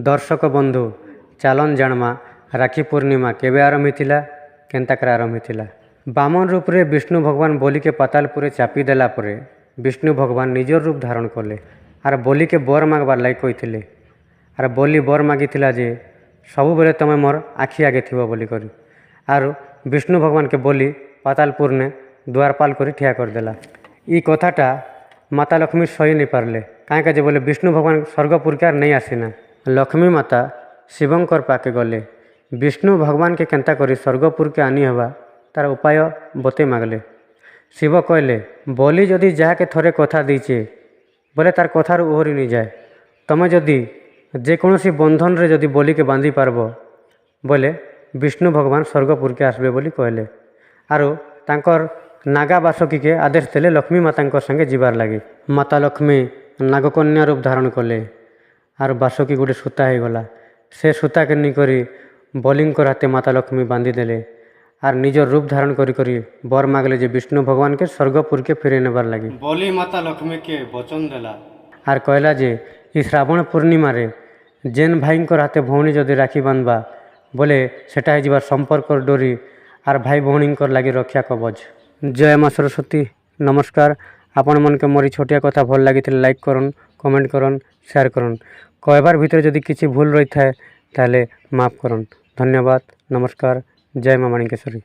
दर्शक बंधु चालन जाणमा राखी पूर्णिमा केबे आरंभ होता केन्ताकर आरंभ होता। बामन रूप रे विष्णु भगवान बोली के पातालपुरे चापी देला परे विष्णु भगवान निजर रूप धारण कले आर बोली के बर मागबार लाग कही आर बोली बर मागिथिला जे सबु बेले तमे मोर आखि आगे थिबो बोली करी आर विष्णु भगवान के बोली पातालपुर ने द्वारपाल करी ठिया कर देला। ई कथाटा माता लक्ष्मी सही नहीं पारले कहीं जे बोले विष्णु भगवान स्वर्गपुर के नहीं आसीना। लक्ष्मी माता शिवंकर पाके गले विष्णु भगवान के केन्ता करी स्वर्गपुर के आनी हवा तार उपाय बते मागले। शिव कहले बोली जदि जहा के थरे कथा दीचे बोले तार कथार ओहरी नहीं जाए तमे जदि जेकोसी बंधन रे जदि बोली के बांधी पारब बोले विष्णु भगवान स्वर्गपुर के आसबे बोली कहले आरो तांकर नागा बासकी के आदेश देले लक्ष्मी माता संगे जीवार लगे। माता लक्ष्मी नागकन्या रूप धारण कले आर बासकी गोटे सूता हो गला से सूता के निकरी बलिंग हाथे माता लक्ष्मी बांधी देले आर निजर रूप धारण करी बर मागले जे विष्णु भगवान के स्वर्गपुर के फिरे नेबार लगे। बोली माता लक्ष्मी के वचन देला आर कहला जे ई श्रावण पूर्णिमा रे जेन भाई हाथे भौणी जदि राखी बांधबा बोले सेटा हो संपर्क डोरी आर भाई भौणी लगे रक्षा कवच। जय माँ सरस्वती नमस्कार। आपण मन के मोरी छोटिया कथा भल लगी लाइक करन कमेंट करन शेयर करन कहबार भितर जदि किसी भूल रही थाए ताले माफ करन। धन्यवाद नमस्कार। जय माँ माणिकेश्वरी।